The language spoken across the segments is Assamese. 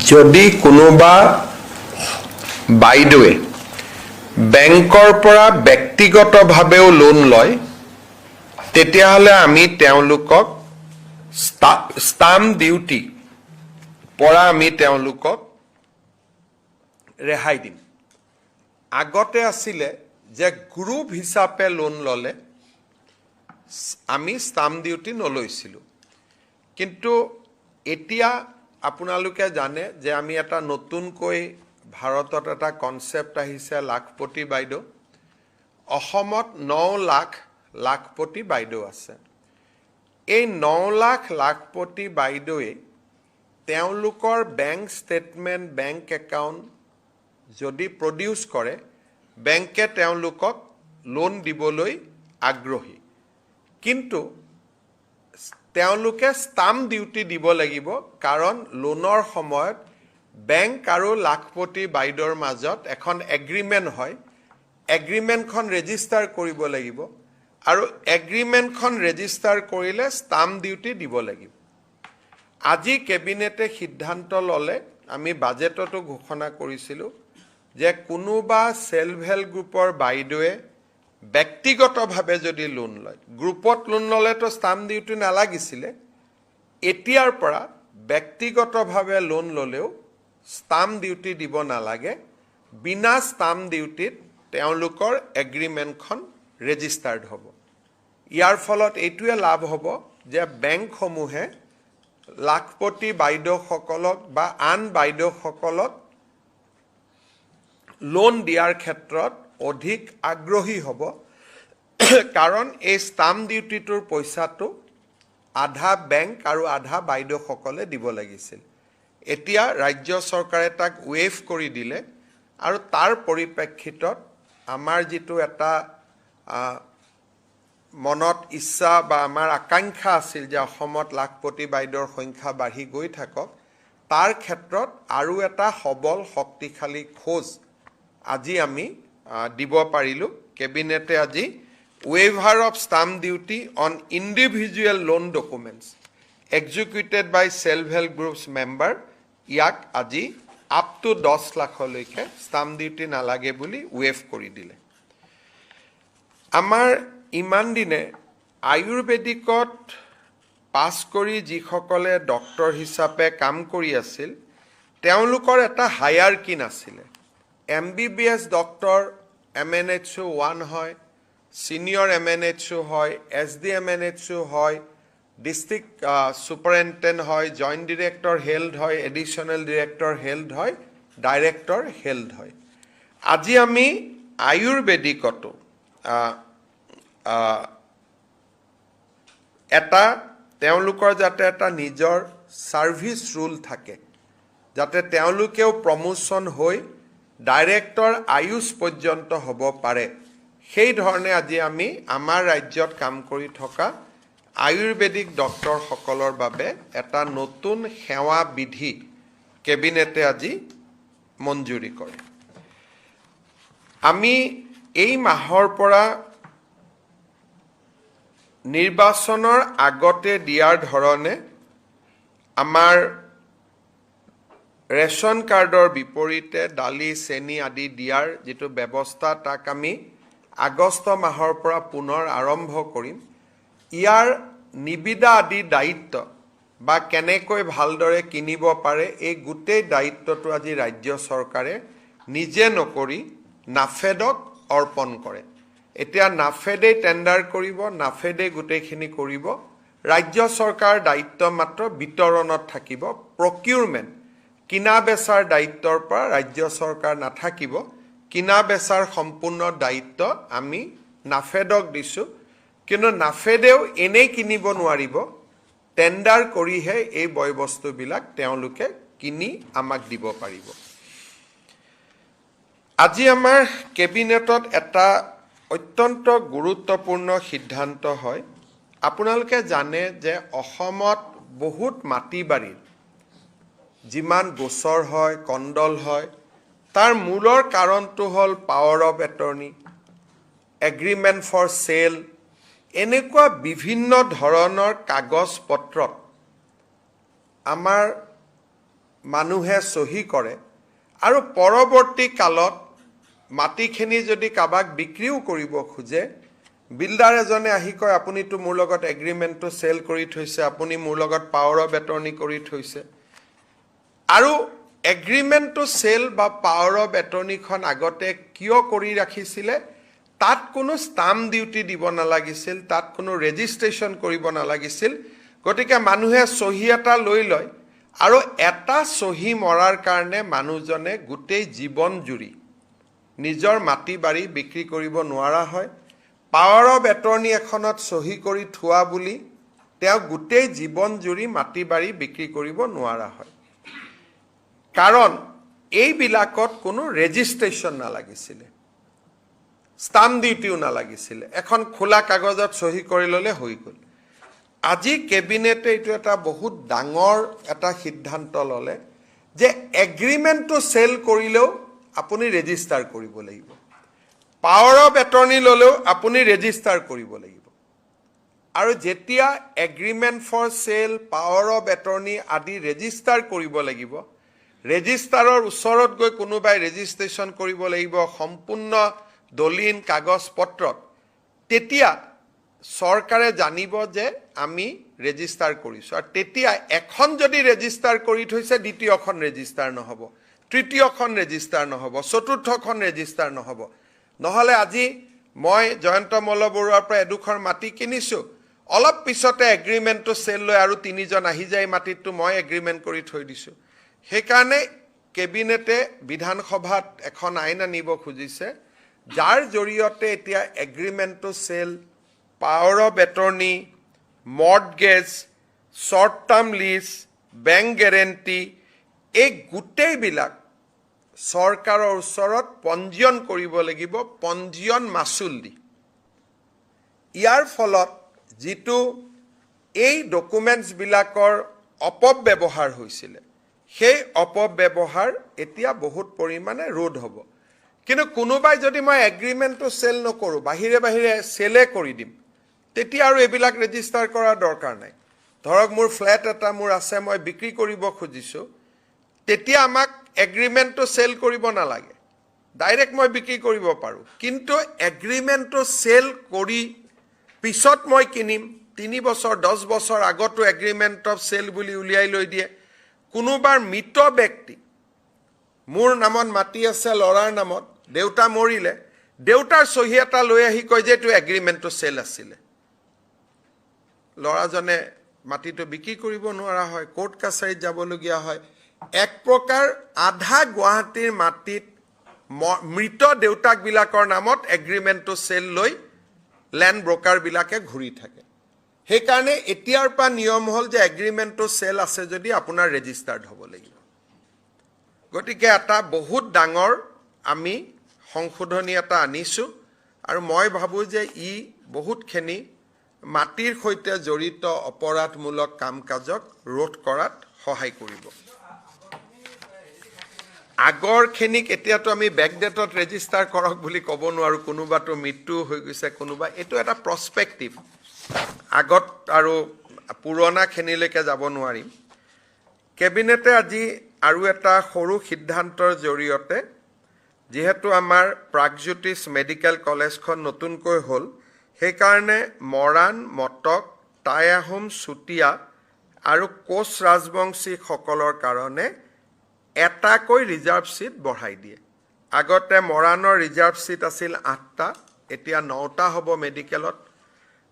যদি কোনোবা বাইদেৱে বেংকৰ পৰা ব্যক্তিগতভাৱেও লোন লয় তেতিয়াহ'লে আমি তেওঁলোকক ষ্টাম্প ডিউটি পৰা আমি তেওঁলোকক ৰেহাই দিম। আগতে আছিলে যে গ্ৰুপ হিচাপে লোন ল'লে আমি ষ্টাম্প ডিউটি নলৈছিলোঁ, কিন্তু এতিয়া আপোনালোকে জানে যে আমি এটা নতুনকৈ ভাৰতত এটা কনচেপ্ট আহিছে লাখপতি বাইদেউ। অসমত 9 লাখ লাখপতি বাইদেউ আছে। এই 9 লাখ লাখপতি বাইদেৱে তেওঁলোকৰ বেংক ষ্টেটমেণ্ট, বেংক একাউণ্ট যদি প্ৰডিউচ কৰে, বেংকে তেওঁলোকক লোন দিবলৈ আগ্ৰহী, কিন্তু তেওঁলোকে ষ্টাম্প ডিউটি দিব লাগিব, কাৰণ লোনৰ সময়ত বেংক আৰু লাখপতি বাইদেউৰ মাজত এখন এগ্ৰিমেণ্ট হয়। এগ্ৰিমেণ্টখন ৰেজিষ্টাৰ কৰিব লাগিব, আৰু এগ্ৰিমেণ্টখন ৰেজিষ্টাৰ কৰিলে ষ্টাম্প ডিউটি দিব লাগিব। আজি কেবিনেটে সিদ্ধান্ত ল'লে, আমি বাজেটতো ঘোষণা কৰিছিলোঁ যে কোনোবা সেল্ফ হেল্প গ্ৰুপৰ বাইদেৱে ব্যক্তিগতভাৱে যদি লোন লয়, গ্ৰুপত লোন ল'লেতো ষ্টাম্প ডিউটি নালাগিছিলে, এতিয়াৰ পৰা ব্যক্তিগতভাৱে লোন ল'লেও ষ্টাম্প ডিউটি দিব নালাগে। বিনা ষ্টাম্প ডিউটিত তেওঁলোকৰ এগ্ৰিমেণ্টখন ৰেজিষ্টাৰ্ড হ'ব। ইয়াৰ ফলত এইটোৱে লাভ হ'ব যে বেংকসমূহে লাখপতি বাইদেউসকলক বা আন বাইদেউসকলক লোন দিয়াৰ ক্ষেত্ৰত অধিক আগ্ৰহী হ'ব, কাৰণ এই ষ্টাম্প ডিউটিটোৰ পইচাটো আধা বেংক আৰু আধা বাইদেউসকলে দিব লাগিছিল। এতিয়া ৰাজ্য চৰকাৰে তাক ৱেভ কৰি দিলে, আৰু তাৰ পৰিপ্ৰেক্ষিতত আমাৰ যিটো এটা মনত ইচ্ছা বা আমাৰ আকাংক্ষা আছিল যে অসমত লাখপতি বাইদেউৰ সংখ্যা বাঢ়ি গৈ থাকক, তাৰ ক্ষেত্ৰত আৰু এটা সবল শক্তিশালী খোজ আজি আমি দিব পাৰিলোঁ। কেবিনেটে আজি waiver of stamp duty on individual loan documents executed by self help groups member, ইয়াক আজি আপ টু 10 লাখলৈকে ষ্টাম্প ডিউটি নালাগে বুলি ৱেভ কৰি দিলে। আমাৰ ইমান দিনে আয়ুৰ্বেদিকত পাছ কৰি যিসকলে ডক্তৰ হিচাপে কাম কৰি আছিল, তেওঁলোকৰ এটা হায়াৰকি নাছিলে। MBBS ডক্তৰ MNHO 1 হয়, ছিনিয়ৰ MNHO হয়, SD MNHO হয়, ডিষ্ট্ৰিক্ট ছুপাৰিণ্টেণ্ডেণ্ট হয়, জইণ্ট ডিৰেক্টৰ হেল্থ হয়, এডিশ্যনেল ডিৰেক্টৰ হেল্থ হয়, ডাইৰেক্টৰ হেল্থ হয়। আজি আমি আয়ুৰ্বেদিকতো এটা তেওঁলোকৰ যাতে এটা নিজৰ ছাৰ্ভিচ ৰুল থাকে, যাতে তেওঁলোকেও প্ৰমোশ্যন হৈ ডাইৰেক্টৰ আয়ুষ পৰ্যন্ত হ'ব পাৰে, সেই ধৰণে আজি আমি আমাৰ ৰাজ্যত কাম কৰি থকা আয়ুৰ্বেদিক ডক্টৰসকলৰ বাবে এটা নতুন সেৱা বিধি কেবিনেটে আজি মঞ্জুৰি কৰে। আমি এই মাহৰ পৰা নিৰ্বাচনৰ আগতে দিয়াৰ ধৰণে আমাৰ ৰেচন কাৰ্ডৰ বিপৰীতে দালি, চেনি আদি দিয়াৰ যিটো ব্যৱস্থা, তাক আমি আগষ্ট মাহৰ পৰা পুনৰ আৰম্ভ কৰিম। ইয়াৰ নিবিদা আদি দায়িত্ব বা কেনেকৈ ভালদৰে কিনিব পাৰে, এই গোটেই দায়িত্বটো আজি ৰাজ্য চৰকাৰে নিজে নকৰি নাফেডক অৰ্পণ কৰে। এতিয়া নাফেডে টেণ্ডাৰ কৰিব, নাফেডে গোটেইখিনি কৰিব। ৰাজ্য চৰকাৰৰ দায়িত্ব মাত্ৰ বিতৰণত থাকিব। প্ৰকিউৰমেণ্ট, কিনা বেচাৰ দায়িত্বৰ পৰা ৰাজ্য চৰকাৰ নাথাকিব। কিনা বেচাৰ সম্পূৰ্ণ দায়িত্ব আমি নাফেডক দিছোঁ, কিন্তু নাফেডেও এনেই কিনিব নোৱাৰিব, টেণ্ডাৰ কৰিহে এই বয় বস্তুবিলাক তেওঁলোকে কিনি আমাক দিব পাৰিব। আজি আমাৰ কেবিনেটত এটা অত্যন্ত গুৰুত্বপূৰ্ণ সিদ্ধান্ত হয়। আপোনালোকে জানে যে অসমত বহুত মাটি বাৰীৰ যিমান গোচৰ হয়, কণ্ডল হয়, তাৰ মূলৰ কাৰণটো হ'ল power of attorney, agreement for sale, এনেকুৱা বিভিন্ন ধৰণৰ কাগজ পত্ৰত আমাৰ মানুহে চহী কৰে আৰু পৰৱৰ্তী কালত মাটিখিনি যদি কাবাক বিক্ৰীও কৰিব খোজে বিল্ডাৰ এজনে আহি কয় আপুনিতো মোৰ লগত এগ্ৰিমেণ্টটো চেল কৰি থৈছে আপুনি মোৰ লগত পাৱাৰ অফ এটৰ্নি কৰি থৈছে আৰু এগ্ৰিমেণ্টটো চেল বা পাৱাৰ অফ এটৰ্নিখন আগতে কিয় কৰি ৰাখিছিলে তাত কোনো ষ্টাম্প ডিউটি দিব নালাগিছিল তাত কোনো ৰেজিষ্ট্ৰেশ্যন কৰিব নালাগিছিল গতিকে মানুহে চহী এটা লৈ লয় আৰু এটা চহী মৰাৰ কাৰণে মানুহজনে গোটেই জীৱন জুৰি নিজৰ মাটি বাৰী বিক্ৰী কৰিব নোৱাৰা হয় পাৱাৰ অফ এটৰ্নি এখনত চহী কৰি থোৱা বুলি তেওঁ গোটেই জীৱন জুৰি মাটি বাৰী বিক্ৰী কৰিব নোৱাৰা হয় কাৰণ এইবিলাকত কোনো ৰেজিষ্ট্ৰেশ্যন নালাগিছিলে ষ্টাম্প ডিউটিও নালাগিছিলে এখন খোলা কাগজত চহী কৰি ল'লে হৈ গ'ল আজি কেবিনেটে এইটো এটা বহুত ডাঙৰ এটা সিদ্ধান্ত ল'লে যে এগ্ৰিমেণ্টটো চেল কৰিলেও আপুনি ৰেজিষ্টাৰ কৰিব লাগিব পাৱাৰ অফ এটৰ্নি ল'লেও আপুনি ৰেজিষ্টাৰ কৰিব লাগিব আৰু যেতিয়া agreement for sale power of attorney আদি ৰেজিষ্টাৰ কৰিব লাগিব ৰেজিষ্টাৰৰ ওচৰত গৈ কোনোবাই ৰেজিষ্ট্ৰেশ্যন কৰিব লাগিব সম্পূৰ্ণ দলিন কাগজ পত্ৰত তেতিয়া চৰকাৰে জানিব যে আমি ৰেজিষ্টাৰ কৰিছোঁ আৰু তেতিয়া এখন যদি ৰেজিষ্টাৰ কৰি থৈছে দ্বিতীয়খন ৰেজিষ্টাৰ নহ'ব তৃতীয়খন ৰেজিষ্টাৰ নহ'ব চতুৰ্থখন ৰেজিষ্টাৰ নহ'ব নহ'লে আজি মই জয়ন্ত মল্ল বৰুৱাৰ পৰা এডোখৰ মাটি কিনিছোঁ অলপ পিছতে এগ্ৰিমেণ্টটো চেল লৈ আৰু তিনিজন আহি যায় মাটিটো মই এগ্ৰিমেণ্ট কৰি থৈ দিছোঁ সেইকাৰণে কেবিনেটে বিধানসভাত এখন আইন আনিব খুজিছে যাৰ জৰিয়তে এতিয়া এগ্ৰিমেণ্টটো sale power of attorney mortgage short term lease bank guarantee এই গোটেইবিলাক চৰকাৰৰ ওচৰত পঞ্জীয়ন কৰিব লাগিব পঞ্জীয়ন মাচুল দি ইয়াৰ ফলত যিটো এই ডকুমেণ্টছবিলাকৰ অপব্যৱহাৰ হৈছিলে সেই অপব্যৱহাৰ এতিয়া বহুত পৰিমাণে ৰোধ হ'ব কিন্তু কোনোবাই যদি মই এগ্ৰিমেণ্টটো চেল নকৰোঁ বাহিৰে বাহিৰে চেলে কৰি দিম তেতিয়া আৰু এইবিলাক ৰেজিষ্টাৰ কৰাৰ দৰকাৰ নাই ধৰক মোৰ ফ্লেট এটা মোৰ আছে মই বিক্ৰী কৰিব খুজিছোঁ তেতিয়া আমাক এগ্ৰিমেণ্টটো চেল কৰিব নালাগে ডাইৰেক্ট মই বিক্ৰী কৰিব পাৰোঁ কিন্তু এগ্ৰিমেণ্টটো চেল কৰি পিছত মই কিনিম 3 বছৰ 10 বছৰ আগতো এগ্ৰিমেণ্ট অফ চেল বুলি উলিয়াই লৈ দিয়ে কোনোবাৰ মৃত ব্যক্তি মোৰ নামত মাটি আছে ল'ৰাৰ নামত দেউতা মৰিলে দেউতাৰ চহী এটা লৈ আহি কয় যে এইটো এগ্ৰিমেণ্টটো চেল আছিলে ল'ৰাজনে মাটিটো বিক্ৰী কৰিব নোৱাৰা হয় কোৰ্ট কাছাৰীত যাবলগীয়া হয় এক প্ৰকাৰ আধা গুৱাহাটীৰ মাটিত মৃত দেউতাকবিলাকৰ নামত এগ্ৰিমেণ্টটো চেল লৈ লেণ্ড ব্ৰকাৰবিলাকে ঘূৰি থাকে সেইকাৰণে এতিয়াৰ পৰা নিয়ম হ'ল যে এগ্ৰিমেণ্টটো চেল আছে যদি আপোনাৰ ৰেজিষ্টাৰ্ড হ'ব লাগিব গতিকে এটা বহুত ডাঙৰ আমি সংশোধনী এটা আনিছোঁ আৰু মই ভাবোঁ যে ই বহুতখিনি মাটিৰ সৈতে জড়িত অপৰাধমূলক কাম কাজক ৰোধ কৰাত সহায় কৰিব আগৰখিনিক এতিয়াতো আমি বেকডেটত ৰেজিষ্টাৰ কৰক বুলি ক'ব নোৱাৰোঁ কোনোবাতো মৃত্যু হৈ গৈছে কোনোবা এইটো এটা প্ৰস্পেক্টিভ আগত আৰু পুৰণাখিনিলৈকে যাব নোৱাৰিম কেবিনেটে আজি আৰু এটা সৰু সিদ্ধান্তৰ জৰিয়তে যিহেতু আমাৰ প্ৰাগজ্যোতিষ মেডিকেল কলেজখন নতুনকৈ হ'ল সেইকাৰণে মৰাণ মটক টাই আহোম চুতীয়া আৰু কোচ ৰাজবংশীসকলৰ কাৰণে এটাকৈ ৰিজাৰ্ভ ছিট বঢ়াই দিয়ে আগতে মৰাণৰ ৰিজাৰ্ভ ছিট আছিল 8টা এতিয়া 9টা হ'ব মেডিকেলত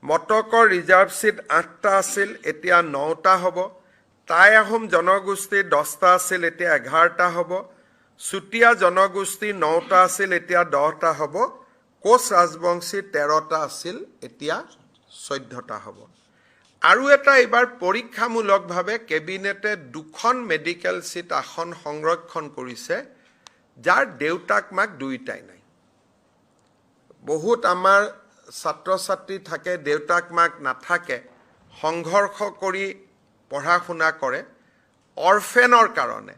মটকৰ ৰিজাৰ্ভ ছিট 8টা আছিল এতিয়া 9টা হ'ব টাই আহোম জনগোষ্ঠীৰ 10টা আছিল এতিয়া 11টা হ'ব চুতীয়া জনগোষ্ঠীৰ 9টা আছিল এতিয়া 10টা হ'ব কোচ ৰাজবংশীৰ 13টা আছিল এতিয়া 14টা হ'ব আৰু এটা এইবাৰ পৰীক্ষামূলকভাৱে কেবিনেটে 2খন মেডিকেল ছিট আসন সংৰক্ষণ কৰিছে যাৰ দেউতাক মাক দুইটাই নাই বহুত আমাৰ ছাত্ৰ ছাত্ৰী থাকে দেউতাক মাক নাথাকে সংঘৰ্ষ কৰি পঢ়া শুনা কৰে অৰফেনৰ কাৰণে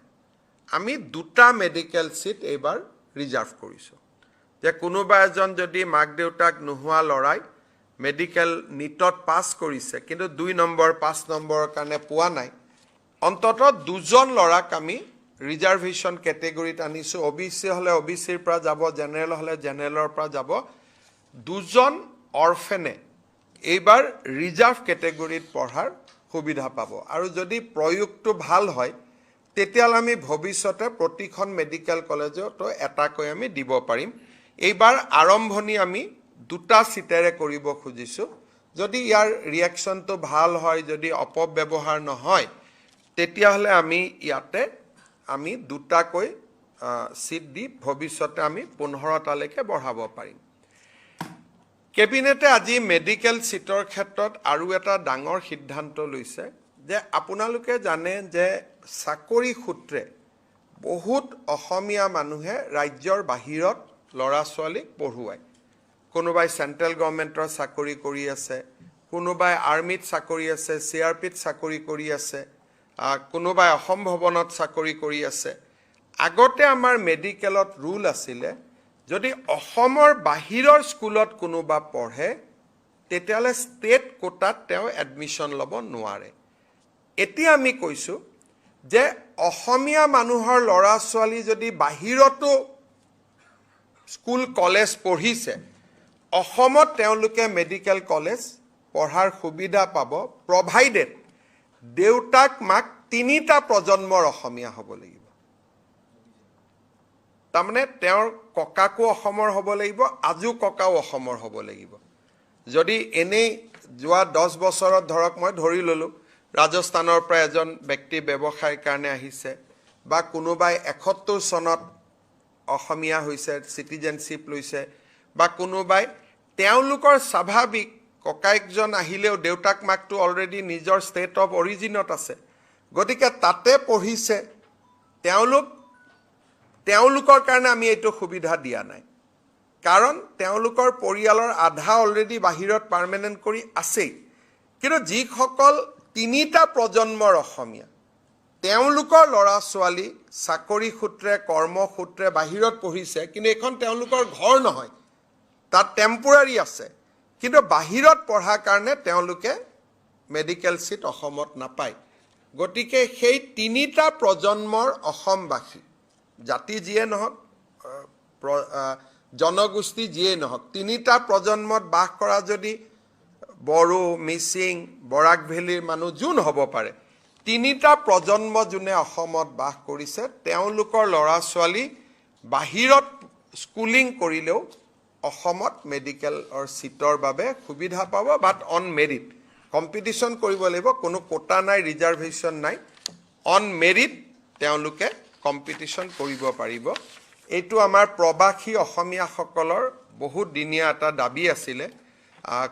আমি 2টা মেডিকেল ছিট এইবাৰ ৰিজাৰ্ভ কৰিছোঁ যে কোনোবা এজন যদি মাক দেউতাক নোহোৱা ল'ৰাই মেডিকেল নিটত পাছ কৰিছে কিন্তু 2 নম্বৰ 5 নম্বৰৰ কাৰণে পোৱা নাই অন্তত 2জন ল'ৰাক আমি ৰিজাৰ্ভেশ্যন কেটেগৰীত আনিছোঁ। OBC হ'লে OBCৰ পৰা যাব, জেনেৰেল হ'লে জেনেৰেলৰ পৰা যাব। 2জন অৰফেনে এইবাৰ ৰিজাৰ্ভ কেটেগৰীত পঢ়াৰ সুবিধা পাব। আৰু যদি প্ৰয়োগটো ভাল হয় তেতিয়াহ'লে আমি ভৱিষ্যতে প্ৰতিখন মেডিকেল কলেজতো এটাকৈ আমি দিব পাৰিম। এইবাৰ আৰম্ভণি আমি 2টা চিটেৰে কৰিব খুজিছোঁ। যদি ইয়াৰ ৰিয়েকশ্যনটো ভাল হয়, যদি অপব্যৱহাৰ নহয়, তেতিয়াহ'লে আমি ইয়াতে 2টাকৈ চিট দি ভৱিষ্যতে আমি 15টালৈকে বঢ়াব পাৰিম। কেবিনেটে আজি মেডিকেল চিটৰ ক্ষেত্ৰত আৰু এটা ডাঙৰ সিদ্ধান্ত লৈছে যে আপোনালোকে জানে যে চাকৰি সূত্ৰে বহুত অসমীয়া মানুহে ৰাজ্যৰ বাহিৰত ল'ৰা ছোৱালীক পঢ়ুৱায়। কোনোবাই চেণ্ট্ৰেল গভৰ্ণমেণ্টৰ চাকৰি কৰি আছে, কোনোবাই আৰ্মিত চাকৰি আছে, CRPত চাকৰি কৰি আছে, কোনোবাই অসম ভৱনত চাকৰি কৰি আছে। আগতে আমাৰ মেডিকেলত ৰুল আছিলে যদি অসমৰ বাহিৰৰ স্কুলত কোনোবা পঢ়ে তেতিয়াহ'লে ষ্টেট কোটাত তেওঁ এডমিশ্যন ল'ব নোৱাৰে। এতিয়া আমি কৈছোঁ যে অসমীয়া মানুহৰ ল'ৰা ছোৱালী যদি বাহিৰতো স্কুল কলেজ পঢ়িছে, অসমত তেওঁলোকে মেডিকেল কলেজ পঢ়াৰ সুবিধা পাব, প্ৰভাইডেড দেউতাক মাক 3টা প্ৰজন্মৰ অসমীয়া হ'ব লাগিব। তাৰমানে তেওঁৰ ককাকো অসমৰ হ'ব লাগিব, আজু ককাও অসমৰ হ'ব লাগিব। যদি এনেই যোৱা 10 বছৰত ধৰক মই ধৰি ল'লোঁ ৰাজস্থানৰ পৰা এজন ব্যক্তি ব্যৱসায়ৰ কাৰণে আহিছে, বা কোনোবাই 71 চনত অসমীয়া হৈছে, চিটিজেনশ্বিপ লৈছে, বা কোনোবাই তেওঁলোকৰ স্বাভাৱিক ককায়েকজন আহিলেও দেউতাক মাকটো অলৰেডি নিজৰ ষ্টেট অফ অৰিজিনত আছে, গতিকে তাতে পঢ়িছে, তেওঁলোকৰ কাৰণে আমি এইটো সুবিধা দিয়া নাই। কাৰণ তেওঁলোকৰ পৰিয়ালৰ আধা অলৰেডি বাহিৰত পাৰ্মানেণ্ট কৰি আছেই। কিন্তু যিসকল 3টা প্ৰজন্মৰ অসমীয়া, তেওঁলোকৰ ল'ৰা ছোৱালী চাকৰি সূত্ৰে কৰ্মসূত্ৰে বাহিৰত পঢ়িছে, কিন্তু এইখন তেওঁলোকৰ ঘৰ নহয়, তাত টেম্পৰাৰী আছে, কিন্তু বাহিৰত পঢ়াৰ কাৰণে তেওঁলোকে মেডিকেল চিট অসমত নাপায়। গতিকে সেই 3টা প্ৰজন্মৰ অসমবাসী, জাতি যিয়ে নহওক, জনগোষ্ঠী যিয়ে নহওক, 3টা প্ৰজন্মত বাস কৰা যদি বড়ো, মিচিং, বৰাক ভেলীৰ মানুহ যোন হ'ব পাৰে, 3টা প্ৰজন্ম যোনে অসমত বাস কৰিছে, তেওঁলোকৰ ল'ৰা ছোৱালী বাহিৰত স্কুলিং কৰিলেও অসমত মেডিকেলৰ চিটৰ বাবে সুবিধা পাব, বাট অন মেৰিট। কম্পিটিশ্যন কৰিব লাগিব, কোনো কোটা নাই, ৰিজাৰ্ভেশ্যন নাই, অন মেৰিট তেওঁলোকে কম্পিটিশ্যন কৰিব পাৰিব। এইটো আমাৰ প্ৰবাসী অসমীয়াসকলৰ বহুত দিনীয়া এটা দাবী আছিলে।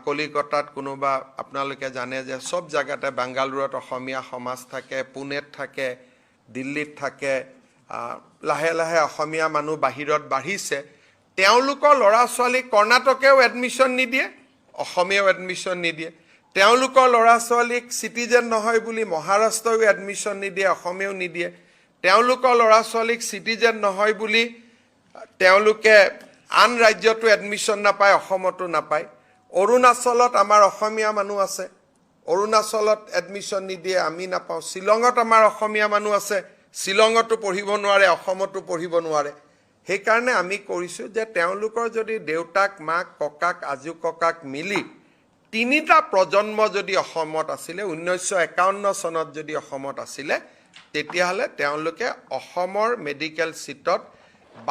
কলিকতাত কোনোবা, আপোনালোকে জানে যে সব জাগাতে, বাংগালুৰুত অসমীয়া সমাজ থাকে, পুনেত থাকে, দিল্লীত থাকে, লাহে লাহে অসমীয়া মানুহ বাহিৰত বাঢ়িছে। তেওঁলোকৰ ল'ৰা ছোৱালীক কৰ্ণাটকেও এডমিশ্যন নিদিয়ে, অসমেও এডমিশ্যন নিদিয়ে। তেওঁলোকৰ ল'ৰা ছোৱালীক চিটিজেন নহয় বুলি মহাৰাষ্ট্ৰও এডমিশ্যন নিদিয়ে, অসমেও নিদিয়ে। তেওঁলোকৰ ল'ৰা ছোৱালীক চিটিজেন নহয় বুলি তেওঁলোকে আন ৰাজ্যতো এডমিশ্যন নাপায়, অসমতো নাপায়। অৰুণাচলত আমাৰ অসমীয়া মানুহ আছে, অৰুণাচলত এডমিশ্যন নিদিয়ে, আমি নাপাওঁ। শ্বিলঙত আমাৰ অসমীয়া মানুহ আছে, শ্বিলঙতো পঢ়িব নোৱাৰে, অসমতো পঢ়িব নোৱাৰে। সেইকাৰণে আমি কৰিছোঁ যে তেওঁলোকৰ যদি দেউতাক মাক ককাক আজু ককাক মিলি 3টা প্ৰজন্ম যদি অসমত আছিলে, 1951 চনত যদি অসমত আছিলে, তেতিয়াহ'লে তেওঁলোকে অসমৰ মেডিকেল চিটত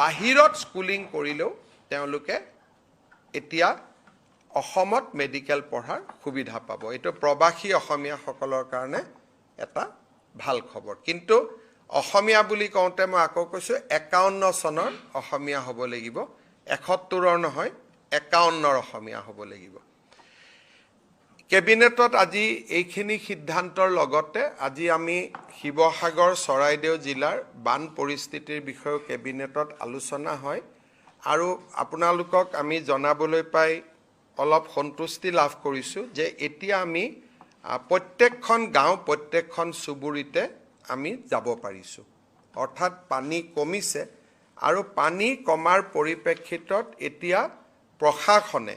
বাহিৰত স্কুলিং কৰিলেও তেওঁলোকে এতিয়া অসমত মেডিকেল পঢ়াৰ সুবিধা পাব। এইটো প্ৰবাসী অসমীয়াসকলৰ কাৰণে এটা ভাল খবৰ। কিন্তু অসমীয়া বুলি কওঁতে মই আকৌ কৈছোঁ 51 চনৰ অসমীয়া হ'ব লাগিব, 71ৰ নহয়, 51ৰ অসমীয়া হ'ব লাগিব। কেবিনেটত আজি এইখিনি সিদ্ধান্তৰ লগতে আজি আমি শিৱসাগৰ চৰাইদেউ জিলাৰ বান পৰিস্থিতিৰ বিষয়েও কেবিনেটত আলোচনা হয়। আৰু আপোনালোকক আমি জনাবলৈ পাই অলপ সন্তুষ্টি লাভ কৰিছোঁ যে এতিয়া আমি প্ৰত্যেকখন গাঁও, প্ৰত্যেকখন চুবুৰীতে আমি যাব পাৰিছোঁ। অৰ্থাৎ পানী কমিছে, আৰু পানী কমাৰ পৰিপ্ৰেক্ষিতত এতিয়া প্ৰশাসনে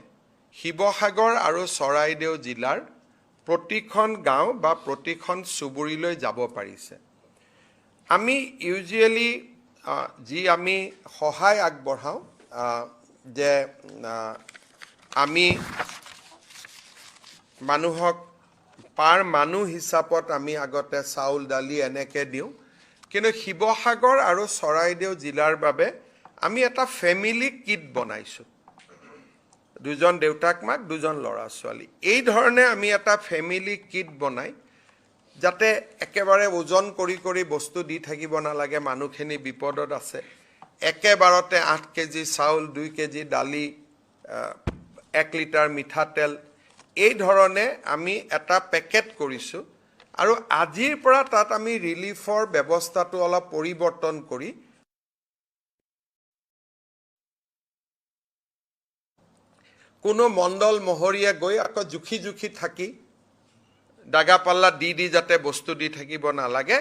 শিৱসাগৰ আৰু চৰাইদেউ জিলাৰ প্ৰতিখন গাঁও বা প্ৰতিখন চুবুৰীলৈ যাব পাৰিছে। আমি ইউজুৱেলি যি আমি সহায় আগবঢ়াওঁ যে আমি মানুহক পাৰ মানুহ হিচাপত আমি আগতে চাউল দালি এনেকৈ দিওঁ, কিন্তু শিৱসাগৰ আৰু চৰাইদেউ জিলাৰ বাবে আমি এটা ফেমিলি কিট বনাইছোঁ। দুজন দেউতাক মাক, দুজন ল'ৰা ছোৱালী, এই ধৰণে আমি এটা ফেমিলি কিট বনাই যাতে একেবাৰে ওজন কৰি কৰি বস্তু দি থাকিব নালাগে, মানুহখিনি বিপদত আছে, একেবাৰতে 8 কেজি চাউল, 2 কেজি দালি, 1 লিটাৰ মিঠাতেল, এই ধৰণে আমি এটা পেকেট কৰিছোঁ। আৰু আজিৰ পৰা তাত আমি ৰিলিফৰ ব্যৱস্থাটো অলপ পৰিৱৰ্তন কৰি কোনো মণ্ডল মহৰীয়ে গৈ আকৌ জুখি জুখি থাকি দাগা পাল্লা দি যাতে বস্তু দি থাকিব নালাগে,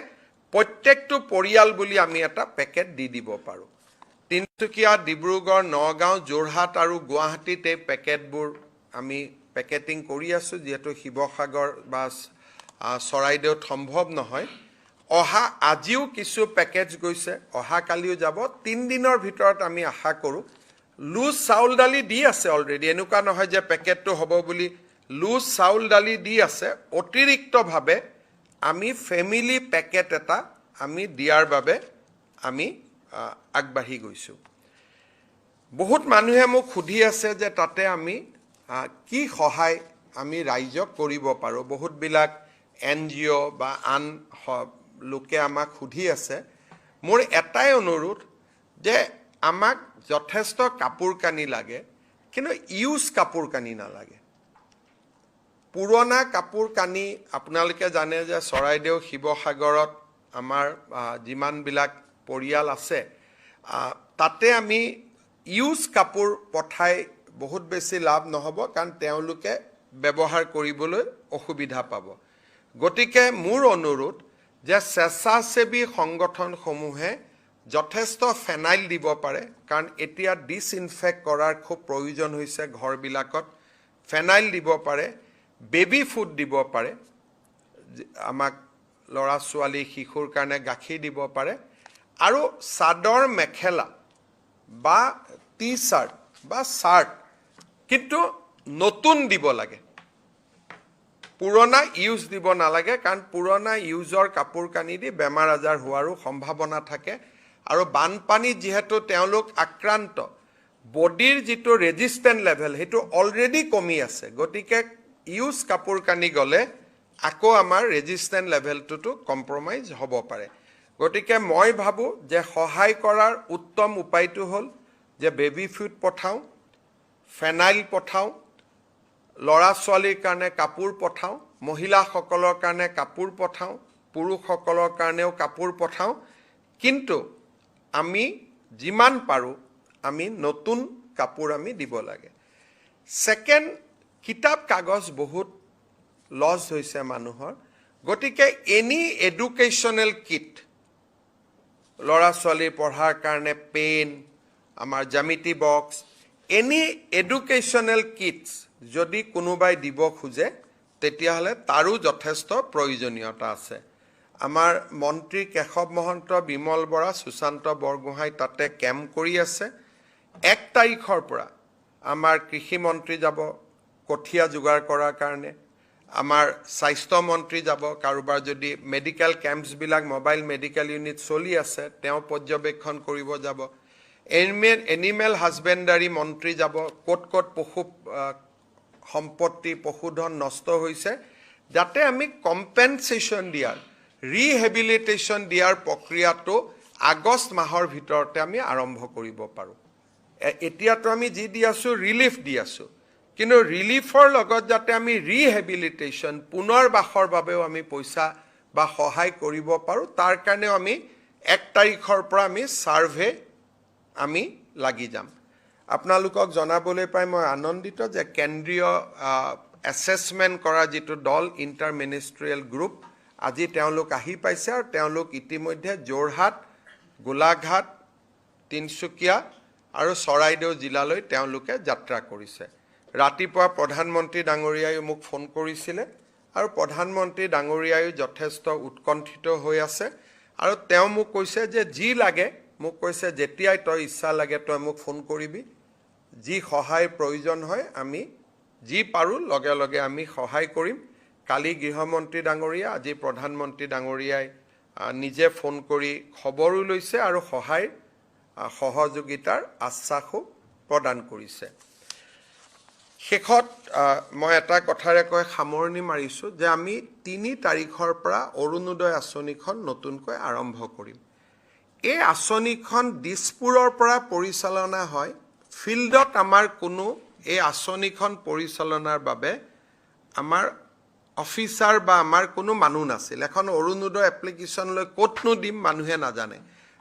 প্ৰত্যেকটো পৰিয়াল বুলি আমি এটা পেকেট দি দিব পাৰোঁ। তিনিচুকীয়া, ডিব্ৰুগড়, নগাঁও, যোৰহাট আৰু গুৱাহাটীত এই পেকেটবোৰ আমি পেকেটিং কৰি আছোঁ, যিহেতু শিৱসাগৰ বা চৰাইদেউত সম্ভৱ নহয়। আজিও কিছু পেকেজ গৈছে, অহাকালিও যাব। 3 দিনৰ ভিতৰত আমি আশা কৰোঁ। লুজ চাউল দালি দি আছে অলৰেডি, এনেকুৱা নহয় যে পেকেটটো হ'ব বুলি। লুজ চাউল দালি দি আছে। অতিৰিক্তভাৱে আমি ফেমিলি পেকেট এটা আমি দিয়াৰ বাবে আমি আগবাঢ়ি গৈছোঁ। বহুত মানুহে মোক সুধি আছে যে তাতে আমি কি সহায় আমি ৰাইজক কৰিব পাৰোঁ। বহুতবিলাক NGO বা আন লোকে আমাক সুধি আছে। মোৰ এটাই অনুৰোধ যে আমাক যথেষ্ট কাপোৰ কানি লাগে, কিন্তু ইউজ কাপোৰ কানি নালাগে। পুৰণা কাপোৰ কানি আপোনালোকে জানে যে চৰাইদেউ, শিৱসাগৰত আমাৰ যিমানবিলাক পৰিয়াল আছে, তাতে আমি ইউজ কাপোৰ পঠাই বহুত বেছি লাভ নহ'ব, কাৰণ তেওঁলোকে ব্যৱহাৰ কৰিবলৈ অসুবিধা পাব। গতিকে মোৰ অনুৰোধ যে স্বেচ্ছাসেৱী সংগঠনসমূহে যথেষ্ট ফেনাইল দিব পাৰে, কাৰণ এতিয়া ডিছইনফেক্ট কৰাৰ খুব প্ৰয়োজন হৈছে ঘৰবিলাকত। ফেনাইল দিব পাৰে, বেবী ফুড দিব পাৰে, আমাক ল'ৰা ছোৱালী শিশুৰ কাৰণে গাখীৰ দিব পাৰে, আৰু চাদৰ মেখেলা বা টি চাৰ্ট বা চাৰ্ট কিন্তু নতুন দিব লাগে, পুৰণা ইউজ দিব নালাগে, কাৰণ পুৰণা ইউজৰ কাপোৰ কানি দি বেমাৰ আজাৰ হোৱাৰো সম্ভাৱনা থাকে। আৰু বানপানীত যিহেতু তেওঁলোক আক্ৰান্ত, বডিৰ যিটো ৰেজিষ্টেণ্ট লেভেল সেইটো অলৰেডি কমি আছে। গতিকে ইউজ কাপোৰ কানি গ'লে আকৌ আমাৰ ৰেজিষ্টেণ্ট লেভেলটোতো কম্প্ৰমাইজ হ'ব পাৰে। গতিকে মই ভাবোঁ যে সহায় কৰাৰ উত্তম উপায়টো হ'ল যে বেবী ফুড পঠাওঁ, ফেনাইল পঠাওঁ, ল'ৰা ছোৱালীৰ কাৰণে কাপোৰ পঠাওঁ, মহিলাসকলৰ কাৰণে কাপোৰ পঠাওঁ, পুৰুষসকলৰ কাৰণেও কাপোৰ পঠাওঁ, কিন্তু আমি যিমান পাৰোঁ আমি নতুন কাপোৰ আমি দিব লাগে। ছেকেণ্ড, কিতাপ কাগজ বহুত লছ হৈছে মানুহৰ। গতিকে এনি এডুকেশ্যনেল কিট, ল'ৰা ছোৱালীৰ পঢ়াৰ কাৰণে পেন, আমাৰ জ্যামিতি বক্স, এনি এডুকেশ্যনেল কিটছ যদি কোনোবাই দিব খোজে তেতিয়াহ'লে তাৰো যথেষ্ট প্ৰয়োজনীয়তা আছে। আমাৰ মন্ত্ৰী কেশৱ মহন্ত, বিমল বৰা, সুশান্ত বৰগোহাঁই তাতে কেম্প কৰি আছে। 1 তাৰিখৰ পৰা আমাৰ কৃষিমন্ত্ৰী যাব কঠীয়া যোগাৰ কৰাৰ কাৰণে, আমাৰ স্বাস্থ্যমন্ত্ৰী যাব, কাৰোবাৰ যদি মেডিকেল কেম্পছবিলাক মোবাইল মেডিকেল ইউনিট চলি আছে তেওঁ পৰ্যবেক্ষণ কৰিব যাব, এনিমেল হাজবেণ্ডাৰী মন্ত্ৰী যাব, ক'ত ক'ত পশু সম্পত্তি পশুধন নষ্ট হৈছে, যাতে আমি কম্পেনচেশ্যন দিয়াৰ, ৰিহেবিলিটেশ্যন দিয়াৰ প্ৰক্ৰিয়াটো আগষ্ট মাহৰ ভিতৰতে আমি আৰম্ভ কৰিব পাৰোঁ। এতিয়াতো আমি যি দি আছোঁ ৰিলিফ দি আছোঁ, কিন্তু ৰিলিফৰ লগত যাতে আমি ৰিহেবিলিটেশ্যন, পুনৰ্বাসৰ বাবেও আমি পইচা বা সহায় কৰিব পাৰোঁ, তাৰ কাৰণেও আমি 1 তাৰিখৰ পৰা আমি ছাৰ্ভে আমি লাগি যাম। আপোনালোকক জনাবলৈ পাই মই আনন্দিত যে কেন্দ্ৰীয় এছেছমেণ্ট কৰা যিটো দল, ইণ্টাৰ মিনিষ্ট্ৰিয়েল গ্ৰুপ, আজি তেওঁলোক আহি পাইছে আৰু তেওঁলোক ইতিমধ্যে যোৰহাট, গোলাঘাট, তিনিচুকীয়া আৰু চৰাইদেউ জিলালৈ তেওঁলোকে যাত্ৰা কৰিছে। ৰাতিপুৱা প্ৰধানমন্ত্ৰী ডাঙৰীয়াই মোক ফোন কৰিছিলে আৰু প্ৰধানমন্ত্ৰী ডাঙৰীয়ায়ো যথেষ্ট উৎকণ্ঠিত হৈ আছে আৰু তেওঁ মোক কৈছে যে যি লাগে মোক কৈছে যেতিয়াই তই ইচ্ছা লাগে তই মোক ফোন কৰিবি যি সহায়ৰ প্ৰয়োজন হয় আমি যি পাৰোঁ লগে লগে আমি সহায় কৰিম কালি গৃহমন্ত্ৰী ডাঙৰীয়া আজি প্ৰধানমন্ত্ৰী ডাঙৰীয়াই নিজে ফোন কৰি খবৰো লৈছে আৰু সহযোগিতাৰ আশ্বাসো প্ৰদান কৰিছে শেষত মই এটা কথাৰে কৈ সামৰণি মাৰিছোঁ যে আমি ৩ তাৰিখৰ পৰা অৰুণোদয় আঁচনিখন নতুনকৈ আৰম্ভ কৰিম এই আঁচনিখন দিছপুৰৰ পৰা পৰিচালনা হয় ফিল্ডত আমাৰ কোনো এই আঁচনিখন পৰিচালনাৰ বাবে আমাৰ অফিচাৰ বা আমাৰ কোনো মানুহ নাছিল এখন অৰুণোদয় এপ্লিকেশ্যন লৈ ক'তনো দিম মানুহে নাজানে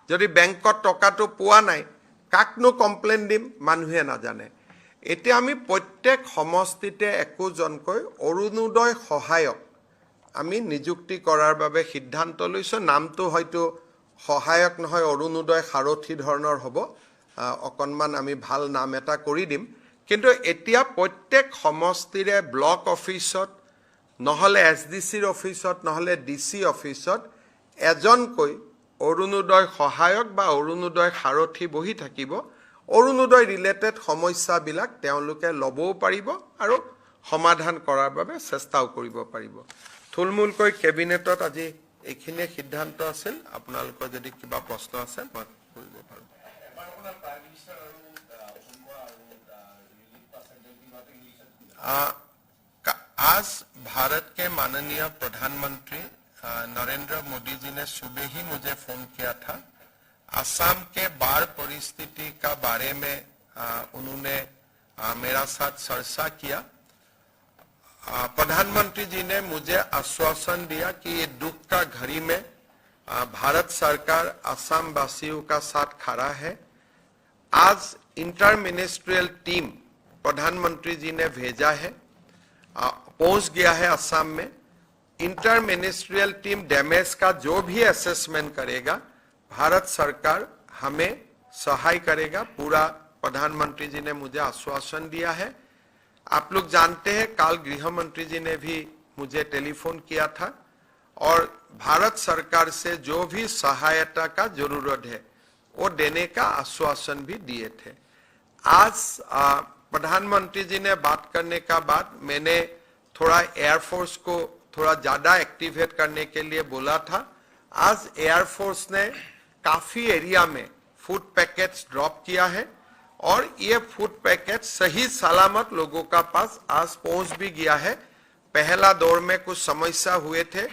যদি বেংকত টকাটো পোৱা নাই কাকনো কমপ্লেইন দিম মানুহে নাজানে এতিয়া আমি প্ৰত্যেক সমষ্টিতে একোজনকৈ অৰুণোদয় সহায়ক আমি নিযুক্তি কৰাৰ বাবে সিদ্ধান্ত লৈছোঁ নামটো হয়তো সহায়ক নহয় অৰুণোদয় সাৰথী ধৰণৰ হ'ব অকণমান আমি ভাল নাম এটা কৰি দিম কিন্তু এতিয়া প্ৰত্যেক সমষ্টিৰে ব্লক অফিচত নহলে এছডিচিৰ অফিচত নহলে ডিচি অফিচত এজনকৈ অৰুণোদয় সহায়ক বা অৰুণোদয় সাৰথী বহি থাকিব অৰুণোদয় ৰিলেটেড সমস্যাবিলাক তেওঁলোকে ল'বও পাৰিব আৰু সমাধান কৰাৰ বাবে চেষ্টাও কৰিব পাৰিব থুলমূলকৈ কেবিনেটত আজি এইখিনিয়ে সিদ্ধান্ত আছিল আপোনালোকৰ যদি কিবা প্ৰশ্ন আছে মই কৰিব পাৰোঁ आज भारत के माननीय प्रधानमंत्री नरेंद्र मोदी जी ने सुबह ही मुझे फोन किया था असम के बाढ़ परिस्थिति का बारे में उन्होंने मेरा साथ चर्चा किया प्रधानमंत्री जी ने मुझे आश्वासन दिया कि ये दुख का घड़ी में भारत सरकार असम वासियों का साथ खड़ा है आज इंटर मिनिस्ट्रियल टीम प्रधानमंत्री जी ने भेजा है पहुंच गया है असम में इंटर मिनिस्ट्रियल टीम डैमेज का जो भी असेसमेंट करेगा भारत सरकार हमें सहाय करेगा पूरा प्रधानमंत्री जी ने मुझे आश्वासन दिया है आप लोग जानते हैं कल गृह मंत्री जी ने भी मुझे टेलीफोन किया था और भारत सरकार से जो भी सहायता का जरूरत है वो देने का आश्वासन भी दिए थे आज प्रधानमंत्री जी ने बात करने का बाद मैंने थोड़ा एयरफोर्स को थोड़ा ज़्यादा एक्टिवेट करने के लिए बोला था आज एयरफोर्स ने काफ़ी एरिया में फूड पैकेट्स ड्रॉप किया है और ये फूड पैकेट सही सलामत लोगों का पास आज पहुंच भी गया है पहला दौर में कुछ समस्या हुए थे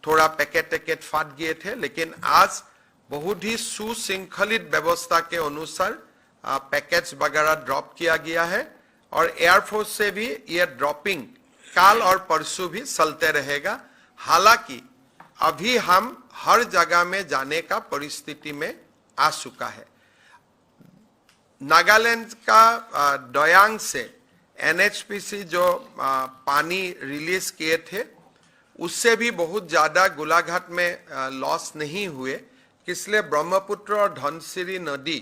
थोड़ा पैकेट फाट गए थे लेकिन आज बहुत ही सुशृंखलित व्यवस्था के अनुसार पैकेट्स वगैरह ड्रॉप किया गया है और एयरफोर्स से भी ये ड्रॉपिंग काल और परसों भी चलते रहेगा हालांकि अभी हम हर जगह में जाने का परिस्थिति में आ चुका है नागालैंड का डोयांग से एनएचपीसी जो पानी रिलीज किए थे उससे भी बहुत ज़्यादा गोलाघाट में लॉस नहीं हुए इसलिए ब्रह्मपुत्र और धनसिरी नदी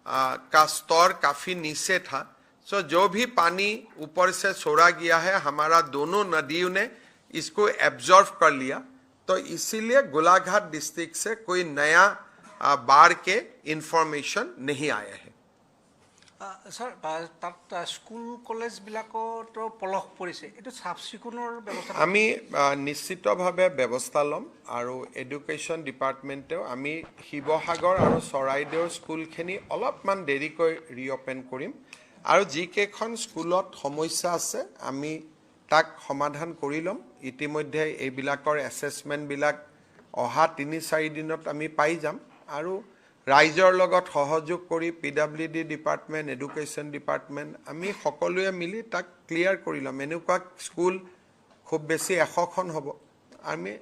का स्तर काफ़ी नीचे था सो जो भी पानी ऊपर से छोड़ा गया है हमारा दोनों नदियों ने इसको एब्जॉर्व कर लिया तो इसीलिए गोलाघाट डिस्ट्रिक्ट से कोई नया बाढ़ के इंफॉर्मेशन नहीं आया है सर तक स्कूल कॉलेज बिलाको पलह परिसे एटु साफ सिकुনৰ ব্যৱস্থা আমি নিশ্চিতভাৱে ব্যৱস্থা লম আৰু এডুকেশ্যন ডিপাৰ্টমেণ্টেও আমি শিৱসাগৰ আৰু চৰাইদেউৰ স্কুলখিনি অলপমান দেৰিকৈ ৰিঅপেন কৰিম আৰু যিকেইখন স্কুলত সমস্যা আছে আমি তাক সমাধান কৰি ল'ম ইতিমধ্যে এইবিলাকৰ এছেছমেণ্টবিলাক অহা ৩-৪ দিনত আমি পাই যাম আৰু ৰাইজৰ লগত সহযোগ কৰি পিডব্লিউডি ডিপাৰ্টমেণ্ট এডুকেশ্যন ডিপাৰ্টমেণ্ট আমি সকলোৱে মিলি তাক ক্লিয়াৰ কৰি ল'ম এনেকুৱা স্কুল খুব বেছি 100খন হ'ব আমি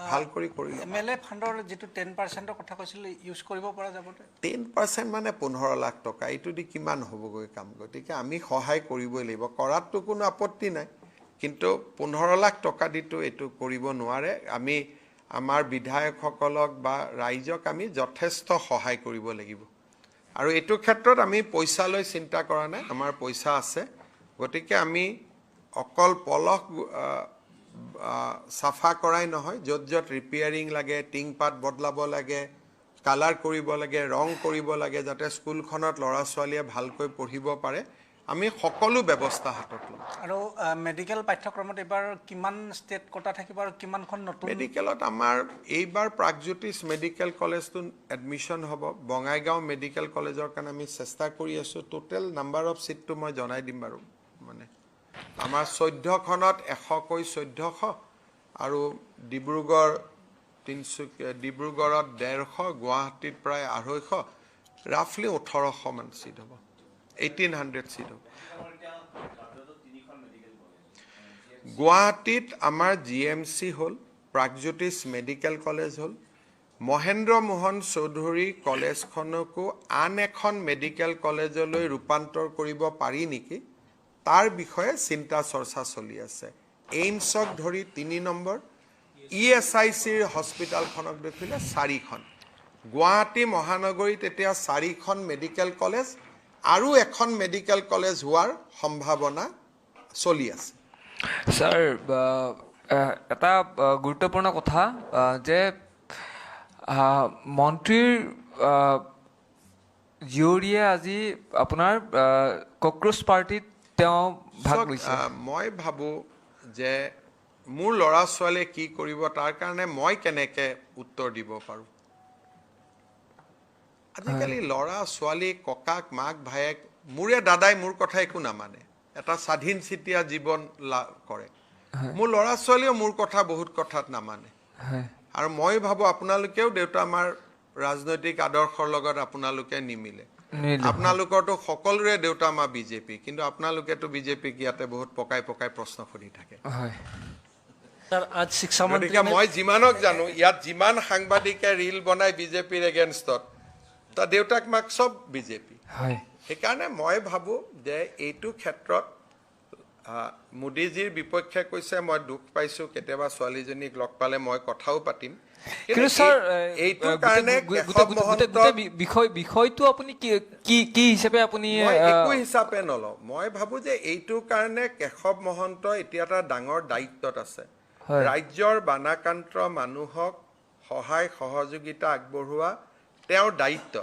ভাল কৰি ল'ম এমএলএ ফাণ্ডৰ যেটো 10% কথা কৈছিল ইউজ কৰিব পৰা যাব 10% মানে 15 লাখ টকা এইটো দি কিমান হ'বগৈ কাম গতিকে আমি সহায় কৰিবই লাগিব কৰাটো কোনো আপত্তি নাই কিন্তু 15 লাখ টকা দিটো এটো কৰিব নোৱাৰে আমি আমাৰ বিধায়কসকলক বা ৰাইজক আমি যথেষ্ট সহায় কৰিব লাগিব আৰু এটো ক্ষেত্ৰত আমি পইচা লৈ চিন্তা কৰা নাই আমাৰ পইচা আছে গতিকে আমি অকল পলক চাফা কৰাই নহয়, য'ত য'ত ৰিপেয়াৰিং লাগে, টিংপাত বদলাব লাগে, কালাৰ কৰিব লাগে, ৰং কৰিব লাগে, যাতে স্কুলখনত ল'ৰা ছোৱালীয়ে ভালকৈ পঢ়িব পাৰে, আমি সকলো ব্যৱস্থা হাতত ল'ম। আৰু মেডিকেল পাঠ্যক্ৰমত এইবাৰ কিমান ষ্টেট কোটা থাকিব আৰু কিমানখন নতুন? মেডিকেলত আমাৰ এইবাৰ প্ৰাগজ্যোতিষ মেডিকেল কলেজটো এডমিশ্যন হ'ব। বঙাইগাঁও মেডিকেল কলেজৰ কাৰণে আমি চেষ্টা কৰি আছোঁ। টোটেল নাম্বাৰ অফ ছিটটো মই জনাই দিম বাৰু। মানে আমাৰ 14খনত 100কৈ 1400 আৰু ডিব্ৰুগড়ত 150, গুৱাহাটীত প্ৰায় 250, ৰাফলি 1800 মান ছিট হ'ব, 1800 ছিট হ'ব। গুৱাহাটীত আমাৰ GMC হ'ল, প্ৰাগজ্যোতিষ মেডিকেল কলেজ হ'ল, মহেন্দ্ৰ মোহন চৌধুৰী কলেজখনকো আন এখন মেডিকেল কলেজলৈ ৰূপান্তৰ কৰিব পাৰি নেকি, তাৰ বিষয়ে চিন্তা চৰ্চা চলি আছে। এইমছক ধৰি 3 নম্বৰ, ESICৰ হস্পিটেলখনক দেখিলে 4খন, গুৱাহাটী মহানগৰীত এতিয়া 4খন মেডিকেল কলেজ আৰু এখন মেডিকেল কলেজ হোৱাৰ সম্ভাৱনা চলি আছে। স্যাৰ, এটা গুৰুত্বপূৰ্ণ কথা যে মন্ত্ৰীৰ জীয়ৰীয়ে আজি আপোনাৰ কক্ৰোচ পাৰ্টিত তেওঁ ভাগ লৈছে। মই ভাবোঁ যে মোৰ ল'ৰা ছোৱালীয়ে কি কৰিব তাৰ কাৰণে মই কেনেকৈ উত্তৰ দিব পাৰোঁ। আজিকালি ল'ৰা ছোৱালী, ককাক মাক ভায়েক, মোৰে দাদাই মোৰ কথা একো নামানে, এটা স্বাধীন চিতীয়া জীৱন লাভ কৰে। মোৰ ল'ৰা ছোৱালীয়েও মোৰ কথা বহুত কথাত নামানে। আৰু মই ভাবোঁ আপোনালোকেও দেউতা আমাৰ ৰাজনৈতিক আদৰ্শৰ লগত আপোনালোকে নিমিলে। আপোনালোকৰতো সকলোৰে দেউতা আমাৰ বিজেপি, কিন্তু আপোনালোকেতো বিজেপিক ইয়াতে বহুত পকাই পকাই প্ৰশ্ন সুধি থাকে। গতিকে মই যিমানক জানো, ইয়াত যিমান সাংবাদিকে ৰীল বনাই বিজেপিৰ এগেইনষ্টত, তাৰ দেউতাক মাক চব বিজেপি। সেইকাৰণে মই ভাবোঁ যে এইটো ক্ষেত্ৰত মোদীজীৰ বিপক্ষে কৈছে, মই দুখ পাইছোঁ। কেতিয়াবা ছোৱালীজনীক লগ পালে মই কথাও পাতিম। কিন্তু স্যাৰ, এইটো কাৰণে বিষয়টো আপুনি কি হিচাপে আপুনি একো হিচাপে নলওঁ। মই ভাবোঁ যে এইটো কাৰণে কেশৱ মহন্ত এতিয়া এটা ডাঙৰ দায়িত্বত আছে। ৰাজ্যৰ বানাক্ৰান্ত মানুহক সহায় সহযোগিতা আগবঢ়োৱা তেওঁৰ দায়িত্ব,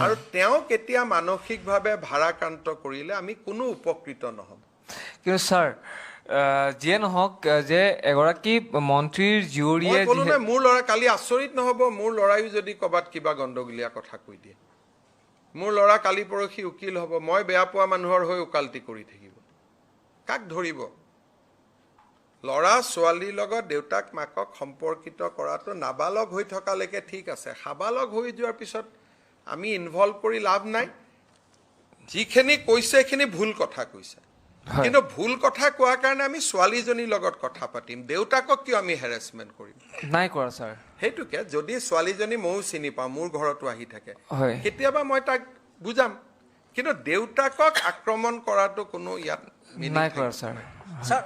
আৰু তেওঁ কেতিয়া মানসিকভাৱে ভাৰাক্ৰান্ত কৰিলে আমি কোনো উপকৃত নহ'ম। কিন্তু স্যাৰ, যিয়ে নহওক যে এগৰাকী মন্ত্ৰীৰ জীয়ৰীয়ে মোৰ ল'ৰা কালি আচৰিত নহ'ব, মোৰ ল'ৰাইও যদি ক'ৰবাত কিবা গণ্ডগোলীয়া কথা কৈ দিয়ে। মোৰ ল'ৰা কালি পৰহি উকিল হ'ব, মই বেয়া পোৱা মানুহৰ হৈ ওকালতি কৰি থাকিব, কাক ধৰিব? ল'ৰা ছোৱালীৰ লগত দেউতাক মাকক সম্পৰ্কিত কৰাটো নাবালক হৈ থকালৈকে ঠিক আছে, সাবালক হৈ যোৱাৰ পিছত আমি ইনভলভ কৰি লাভ নাই। যিখিনি কৈছে সেইখিনি ভুল কথা কৈছে, কিন্তু ভুল কথা কোৱাৰ কাৰণে আমি ছোৱালীজনীৰ লগত কথা পাতিম, দেউতাকক কিয় আমি হেৰেছমেণ্ট কৰিম? নাই কৰা ছাৰ। সেইটোকে যদি ছোৱালীজনী ময়ো চিনি পাওঁ, মোৰ ঘৰতো আহি থাকে, হয়, কেতিয়াবা মই তাক বুজাম, কিন্তু দেউতাকক আক্ৰমণ কৰাটো কোনো ইয়াত নাই কৰা ছাৰ। ছাৰ,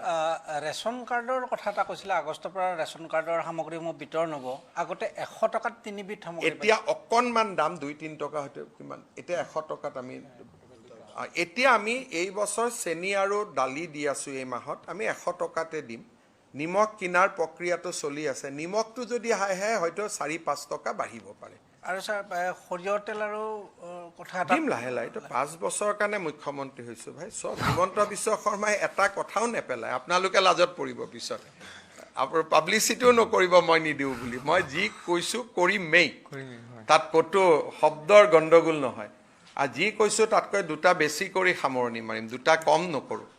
ৰেচন কাৰ্ডৰ কথা এটা কৈছিলে, আগষ্টৰ পৰা ৰেচন কাৰ্ডৰ সামগ্ৰীসমূহ বিতৰণ হ'ব। আগতে 100 টকাত 3বিধ সামগ্ৰী, এতিয়া অকণমান দাম 2-3 টকা হয়তো, কিমান এতিয়া 100 টকাত আমি এতিয়া আমি এই বছৰ চেনি আৰু দালি দি আছোঁ। এই মাহত আমি 100 টকাতে দিম। নিমখ কিনাৰ প্ৰক্ৰিয়াটো চলি আছে। নিমখটো যদি আহে হয়তো 4-5 টকা বাঢ়িব পাৰে। আৰু ছাৰ, সৰিয়হ তেল আৰু কথা এটা দিম লাহে লাহে। 5 বছৰৰ কাৰণে মুখ্যমন্ত্ৰী হৈছোঁ ভাই। চব হিমন্ত বিশ্ব শৰ্মাই এটা কথাও নেপেলায়, আপোনালোকে লাজত পৰিব পিছত। আপোনাৰ পাব্লিচিটিও নকৰিব মই নিদিওঁ বুলি। মই যি কৈছোঁ কৰিমেই, তাত ক'তো শব্দৰ গণ্ডগোল নহয়। আৰু যি কৈছোঁ তাতকৈ 2টা বেছি কৰি সামৰণি মাৰিম, 2টা কম নকৰোঁ।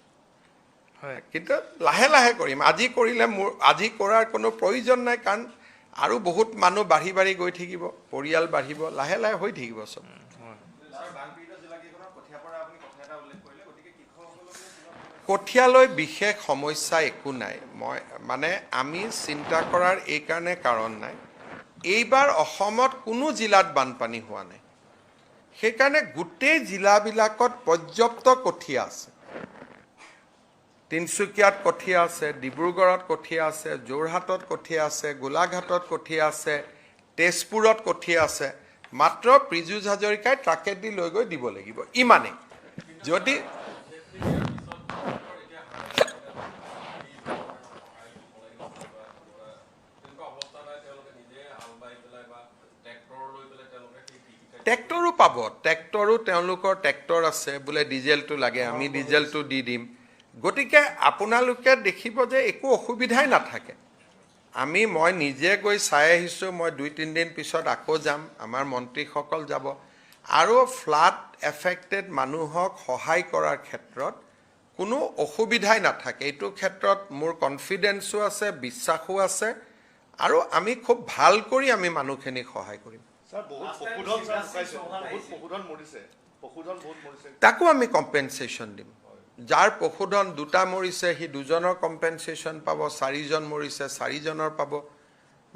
কিন্তু লাহে লাহে কৰিম। আজি কৰিলে আজি কৰাৰ কোনো প্ৰয়োজন নাই, কাৰণ আৰু বহুত মানুহ বাঢ়ি বাঢ়ি গৈ থাকিব, পৰিয়াল বাঢ়িব, লাহে লাহে হৈ থাকিব চব। কঠীয়ালৈ বিশেষ সমস্যা একো নাই। মানে আমি চিন্তা কৰাৰ এইকাৰণে কাৰণ নাই, এইবাৰ অসমত কোনো জিলাত বানপানী হোৱা নাই। সেইকাৰণে গোটেই জিলাবিলাকত পৰ্যাপ্ত কঠীয়া আছে। তিনিচুকীয়াত কঠীয়া আছে, ডিব্ৰুগড়ত কঠীয়া আছে, যোৰহাটত কঠীয়া আছে, গোলাঘাটত কঠীয়া আছে, তেজপুৰত কঠীয়া আছে। মাত্ৰ পীযুষ হাজৰিকাই ট্ৰাকেদি লৈ গৈ দিব লাগিব, ইমানেই। যদি ট্ৰেক্টৰো পাব, ট্ৰেক্টৰো তেওঁলোকৰ ট্ৰেক্টৰ আছে, বোলে ডিজেলটো লাগে আমি ডিজেলটো দি দিম। গতিকে আপোনালোকে দেখিব যে একো অসুবিধাই নাথাকে। মই নিজে গৈ চাই আহিছোঁ, মই 2-3 দিন পিছত আকৌ যাম, আমাৰ মন্ত্ৰীসকল যাব, আৰু ফ্লাড এফেক্টেড মানুহক সহায় কৰাৰ ক্ষেত্ৰত কোনো অসুবিধাই নাথাকে। এইটো ক্ষেত্ৰত মোৰ কনফিডেন্সো আছে, বিশ্বাসো আছে, আৰু আমি খুব ভাল কৰি আমি মানুহখিনিক সহায় কৰিম। তাকো আমি কম্পেনচেশ্যন দিম। যাৰ পশুধন 2টা মৰিছে সি 2জনৰ কম্পেনচেশ্যন পাব, 4জন মৰিছে 4জনৰ পাব।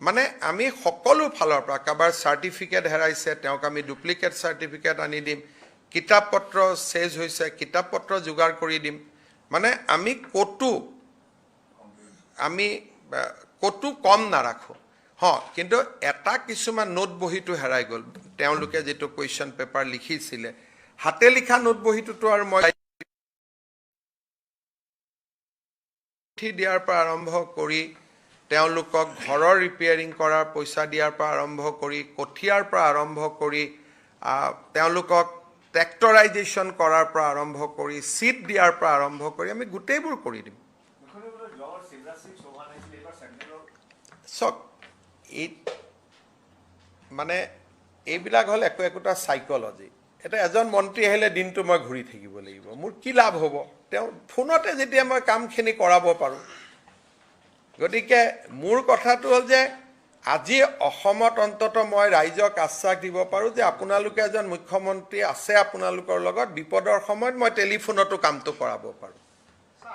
মানে আমি সকলো ফালৰ পৰা, কাৰোবাৰ চাৰ্টিফিকেট হেৰাইছে তেওঁক আমি ডুপ্লিকেট চাৰ্টিফিকেট আনি দিম, কিতাপ পত্ৰ চেজ হৈছে কিতাপ পত্ৰ যোগাৰ কৰি দিম। মানে আমি ক'তো কম নাৰাখোঁ। কিন্তু এটা কিছুমান নোট বহীটো হেৰাই গ'ল, তেওঁলোকে যিটো কুৱেশ্যন পেপাৰ লিখিছিলে, হাতে লিখা নোট বহীটোতো আৰু মই দিয়াৰ পৰা আৰম্ভ কৰি তেওঁলোকক ঘৰৰ ৰিপেয়াৰিং কৰাৰ পইচা দিয়াৰ পৰা আৰম্ভ কৰি কঠীয়াৰ পৰা আৰম্ভ কৰি তেওঁলোকক ট্ৰেক্টৰাইজেশ্যন কৰাৰ পৰা আৰম্ভ কৰি চিট দিয়াৰ পৰা আৰম্ভ কৰি আমি গোটেইবোৰ কৰি দিম। চাওক, মানে এইবিলাক হ'ল একোটা চাইকলজি। এজন মন্ত্ৰী আহিলে দিনটো মই ঘূৰি থাকিব লাগিব, মোৰ কি লাভ হ'ব? তেওঁ ফোনতে যেতিয়া মই কামখিনি কৰাব পাৰোঁ। গতিকে মোৰ কথাটো হ'ল যে আজি অসমত অন্তত মই ৰাইজক আশ্বাস দিব পাৰোঁ যে আপোনালোকে এজন মুখ্যমন্ত্ৰী আছে আপোনালোকৰ লগত, বিপদৰ সময়ত মই টেলিফোনতো কামটো কৰাব পাৰোঁ।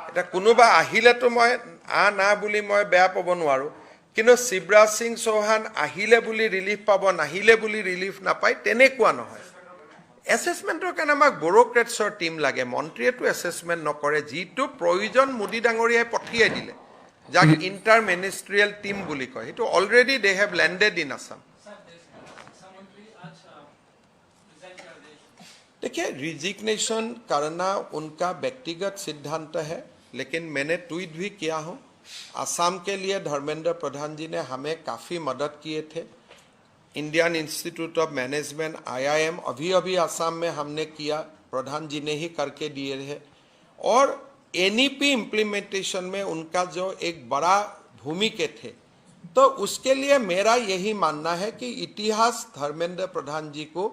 এতিয়া কোনোবা আহিলেতো মই না বুলি মই বেয়া পাব নোৱাৰোঁ, কিন্তু শিৱৰাজ সিং চৌহান আহিলে বুলি ৰিলিফ পাব, নাহিলে বুলি ৰিলিফ নাপায়, তেনেকুৱা নহয়। এছেছমেণ্টৰ কাৰণে আমাক ব্যুৰ'ক্ৰেটছৰ টীম লাগে, মন্ত্ৰীয়েতো এছেছমেণ্ট নকৰে। যিটো প্ৰয়োজন মোদী ডাঙৰীয়াই পঠিয়াই দিলে, যাক ইণ্টাৰ মিনিষ্ট্ৰিয়েল টীম বুলি কয়, সেইটো already they have landed in Assam. देखिए, रिजिग्नेशन करना उनका व्यक्तिगत सिद्धांत है, लेकिन मैंने ट्वीट भी किया हूँ। असम के लिए धर्मेंद्र प्रधान जी ने हमें काफ़ी मदद किए थे। Indian institute of management IIM अभी असम में हमने किया, प्रधान जी ने ही करके दिए हैं। और NEP इम्प्लीमेंटेशन में उनका जो एक बड़ा भूमिका थे, तो उसके लिए मेरा यही मानना है कि इतिहास धर्मेंद्र प्रधान जी को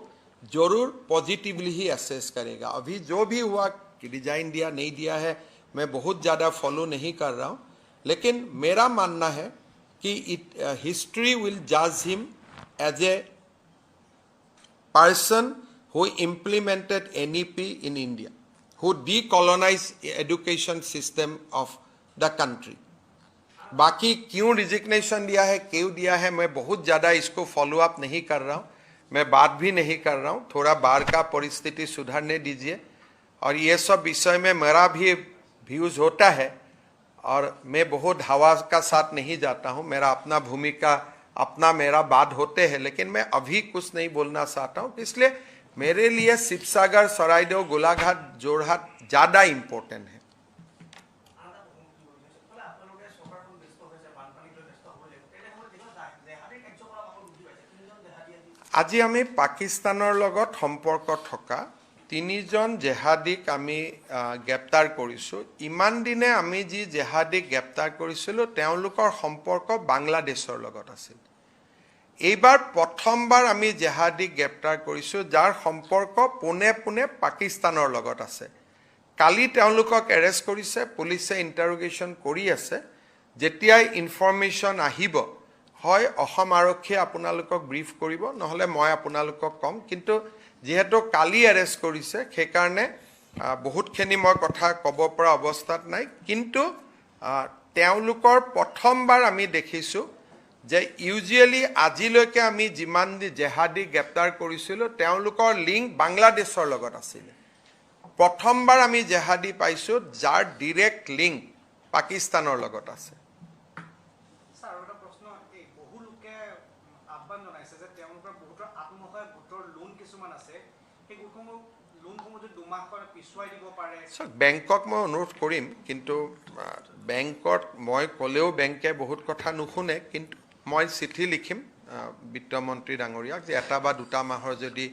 जरूर पॉजिटिवली ही असेस करेगा। अभी जो भी हुआ कि डिजाइन दिया नहीं दिया है, मैं बहुत ज़्यादा फॉलो नहीं कर रहा हूँ, लेकिन मेरा मानना है कि हिस्ट्री विल जज him as a person who implemented NEP in India, who decolonized education system of the country. बाकी क्यों रिजिग्नेशन दिया है, क्यों दिया है, मैं बहुत ज़्यादा इसको फॉलो अप नहीं कर रहा हूँ, मैं बात भी नहीं कर रहा हूँ। थोड़ा बाहर का परिस्थिति सुधारने दीजिए, और ये सब विषय में मेरा भी व्यूज़ होता है, और मैं बहुत हवा का साथ नहीं जाता हूँ। मेरा अपना भूमिका, अपना मेरा बात होते हैं, लेकिन मैं अभी कुछ नहीं बोलना चाहता हूँ। इसलिए मेरे लिए शिवसागर, सरायदेव, गोलाघाट, जोरहाट ज़्यादा इम्पोर्टेंट है। আজি আমি পাকিস্তানৰ লগত সম্পৰ্ক থকা 3জন জেহাদীক আমি গ্ৰেপ্তাৰ কৰিছোঁ। ইমান দিনে আমি যি জেহাদীক গ্ৰেপ্তাৰ কৰিছিলোঁ তেওঁলোকৰ সম্পৰ্ক বাংলাদেশৰ লগত আছিল। এইবাৰ প্ৰথমবাৰ আমি জেহাদীক গ্ৰেপ্তাৰ কৰিছোঁ যাৰ সম্পৰ্ক পোনে পোনে পাকিস্তানৰ লগত আছে। কালি তেওঁলোকক এৰেষ্ট কৰিছে, পুলিচে ইণ্টাৰোগেশ্যন কৰি আছে। যেতিয়াই ইনফৰমেশ্যন আহিব, হয় অসম আৰক্ষীয়ে আপোনালোকক ব্ৰিফ কৰিব, নহ'লে মই আপোনালোকক ক'ম। কিন্তু যেহেতু কালি এৰেষ্ট কৰিছে, সেইকাৰণে বহুতখিনি মই কথা ক'ব পৰা অৱস্থাত নাই। কিন্তু তেওঁলোকৰ প্ৰথমবাৰ আমি দেখিছোঁ যে ইউজুৱেলি আজিলৈকে আমি যিমান জেহাদী গ্ৰেপ্তাৰ কৰিছিলোঁ তেওঁলোকৰ লিংক বাংলাদেশৰ লগত আছিলে। প্ৰথমবাৰ আমি জেহাদী পাইছোঁ যাৰ ডিৰেক্ট লিংক পাকিস্তানৰ লগত আছে। বেংকক মই অনুৰোধ কৰিম, কিন্তু বেংকত মই ক'লেও বেংকে বহুত কথা নুশুনে, কিন্তু মই চিঠি লিখিম বিত্তমন্ত্ৰী ডাঙৰীয়াক যে এটা বা দুটা মাহৰ যদি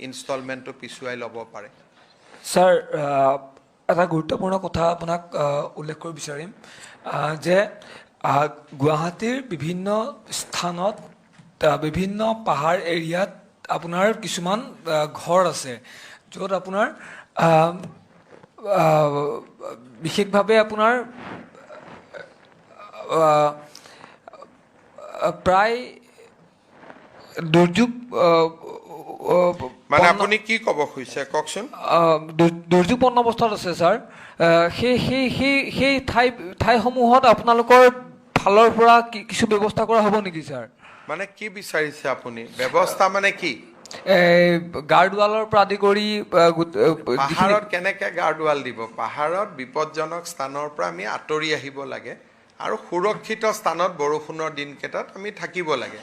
ইনষ্টলমেণ্টটো পিছুৱাই ল'ব পাৰে। স্যাৰ এটা গুৰুত্বপূৰ্ণ কথা আপোনাক উল্লেখ কৰিব বিচাৰিম যে গুৱাহাটীৰ বিভিন্ন স্থানত বিভিন্ন পাহাৰ এৰিয়াত আপোনাৰ কিছুমান ঘৰ আছে য'ত আপোনাৰ বিশেষভাৱে আপোনাৰ প্ৰায় দুৰ্যোগ মানে আপুনি কি ক'ব খুজিছে কওকচোন। দুৰ্যোগপন্ন অৱস্থাত আছে ছাৰ। সেই ঠাইসমূহত আপোনালোকৰ ফালৰ পৰা কিছু ব্যৱস্থা কৰা হ'ব নেকি ছাৰ? মানে কি বিচাৰিছে আপুনি ব্যৱস্থা মানে কি? গাৰ্ডৱালৰ পৰা আদি কৰি পাহাৰত কেনেকে গাৰ্ডৱাল দিব? পাহাৰত বিপদজনক স্থানৰ পৰা আমি আঁতৰি আহিব লাগে আৰু সুৰক্ষিত স্থানত বৰষুণৰ দিনকেইটাত আমি থাকিব লাগে।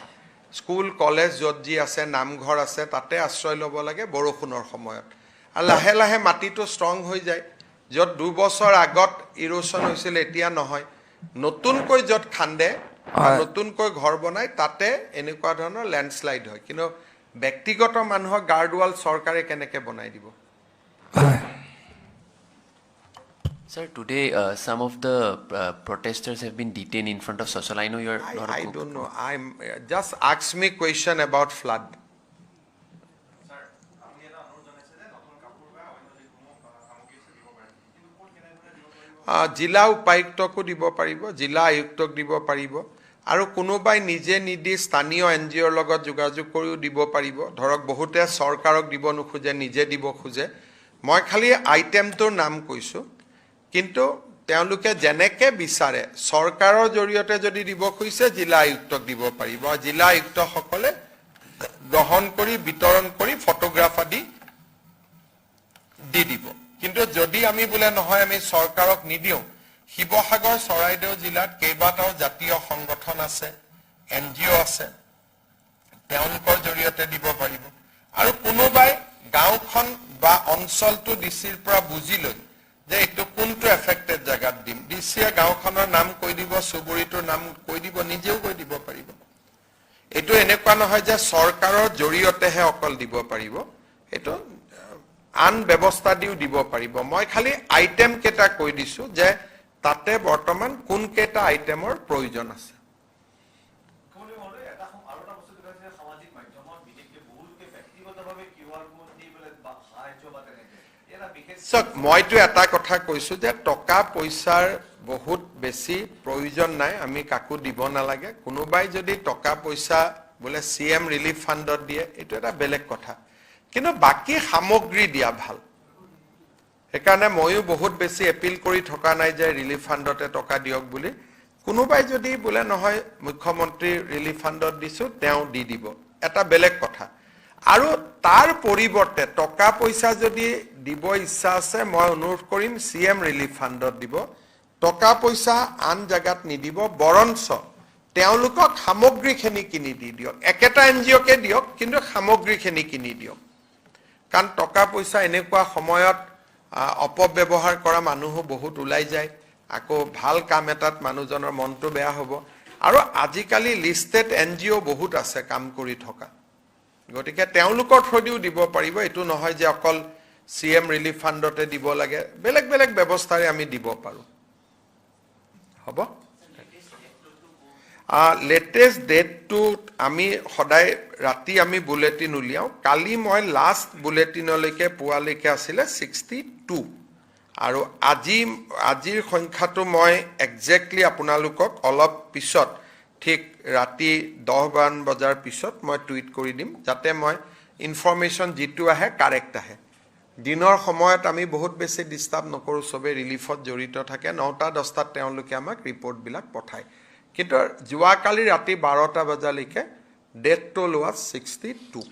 স্কুল কলেজ য'ত যি আছে নামঘৰ আছে তাতে আশ্ৰয় ল'ব লাগে বৰষুণৰ সময়ত। আৰু লাহে লাহে মাটিটো ষ্ট্ৰং হৈ যায়। য'ত 2 বছৰ আগত ইৰোশ্যন হৈছিল এতিয়া নহয়। নতুনকৈ য'ত খান্দে নতুনকৈ ঘৰ বনায় তাতে এনেকুৱা ধৰণৰ লেণ্ডশ্লাইড হয়। কিন্তু ব্যক্তিগত মানুহক গাৰ্ডৱাল চৰকাৰে কেনেকৈ বনাই দিব? Sir, today some of the protesters have been detained in front of Social. I know you're not a I cook. don't know. I'm just ask me question about flood. জিলা উপায়ুক্তকো দিব পাৰিব, জিলা আয়ুক্তক দিব পাৰিব আৰু কোনোবাই নিজে নিদি স্থানীয় NGOৰ লগত যোগাযোগ কৰিও দিব পাৰিব। ধৰক বহুতে চৰকাৰক দিব নোখোজে, নিজে দিব খোজে। মই খালি আইটেমটোৰ নাম কৈছোঁ, কিন্তু তেওঁলোকে যেনেকৈ বিচাৰে চৰকাৰৰ জৰিয়তে যদি দিব খুজিছে জিলা আয়ুক্তক দিব পাৰিব আৰু জিলা আয়ুক্তসকলে গ্ৰহণ কৰি বিতৰণ কৰি ফটোগ্ৰাফ আদি দি দিব। কিন্তু যদি আমি বোলে নহয় আমি চৰকাৰক নিদিওঁ, শিৱসাগৰ চৰাইদেউ জিলাত কেইবাটাও জাতীয় সংগঠন আছে, NGO আছে, তেওঁলোকৰ জৰিয়তে দিব পাৰিব। আৰু কোনোবাই গাঁওখন বা অঞ্চলটো ডিচিৰ পৰা বুজি লৈ যে এইটো কোনটো এফেক্টেড জেগাত দিম, ডিচিয়ে গাঁওখনৰ নাম কৈ দিব, চুবুৰীটোৰ নাম কৈ দিব, নিজেও কৈ দিব পাৰিব। এইটো এনেকুৱা নহয় যে চৰকাৰৰ জৰিয়তেহে অকল দিব পাৰিব, এইটো আন ব্যৱস্থা দিও দিব পাৰিব। মই খালি আইটেম কেইটা কৈ দিছোঁ যে তাতে বৰ্তমান কোন কেইটা আইটেমৰ প্ৰয়োজন আছে। মইতো এটা কথা কৈছোঁ যে টকা পইচাৰ বহুত বেছি প্ৰয়োজন নাই, আমি কাকো দিব নালাগে। কোনোবাই যদি টকা পইচা বোলে CM ৰিলিফ ফাণ্ডত দিয়ে এইটো এটা বেলেগ কথা, কিন্তু বাকী সামগ্ৰী দিয়া ভাল। সেইকাৰণে ময়ো বহুত বেছি এপিল কৰি থকা নাই যে ৰিলিফ ফাণ্ডতে টকা দিয়ক বুলি। কোনোবাই যদি বোলে নহয় মুখ্যমন্ত্ৰী ৰিলিফ ফাণ্ডত দিছোঁ তেওঁ দি দিব, এটা বেলেগ কথা। আৰু তাৰ পৰিৱৰ্তে টকা পইচা যদি দিব ইচ্ছা আছে মই অনুৰোধ কৰিম CM ৰিলিফ ফাণ্ডত দিব। টকা পইচা আন জেগাত নিদিব, বৰঞ্চ তেওঁলোকক সামগ্ৰীখিনি কিনি দি দিয়ক। একেটা NGOকে দিয়ক কিন্তু সামগ্ৰীখিনি কিনি দিয়ক। কাৰণ টকা পইচা এনেকুৱা সময়ত অপব্যৱহাৰ কৰা মানুহো বহুত ওলাই যায়, আকৌ ভাল কাম এটাত মানুহজনৰ মনটো বেয়া হ'ব। আৰু আজিকালি লিষ্টেড NGO বহুত আছে কাম কৰি থকা, গতিকে তেওঁলোকৰ থ্ৰুদিও দিব পাৰিব। এইটো নহয় যে অকল CM ৰিলিফ ফাণ্ডতে দিব লাগে, বেলেগ বেলেগ ব্যৱস্থাৰে আমি দিব পাৰোঁ। হ'ব। লেটেষ্ট ডেটটো আমি সদায় ৰাতি আমি বুলেটিন উলিয়াওঁ। কালি মই লাষ্ট বুলেটিনলৈকে পোৱালৈকে আছিলে 62 আৰু আজিৰ সংখ্যাটো মই একজেক্টলি আপোনালোকক অলপ পিছত ঠিক ৰাতি 10-12 বজাৰ পিছত মই টুইট কৰি দিম, যাতে মই ইনফৰমেশ্যন যিটো আহে কাৰেক্ট আহে। দিনৰ সময়ত আমি বহুত বেছি ডিষ্টাৰ্ব নকৰোঁ, চবেই ৰিলিফত জড়িত থাকে। 9টা-10টাত তেওঁলোকে আমাক ৰিপৰ্টবিলাক পঠায়। কিন্তু যোৱাকালি ৰাতি 12টা বজালৈকে ডেটটো লোৱা 62।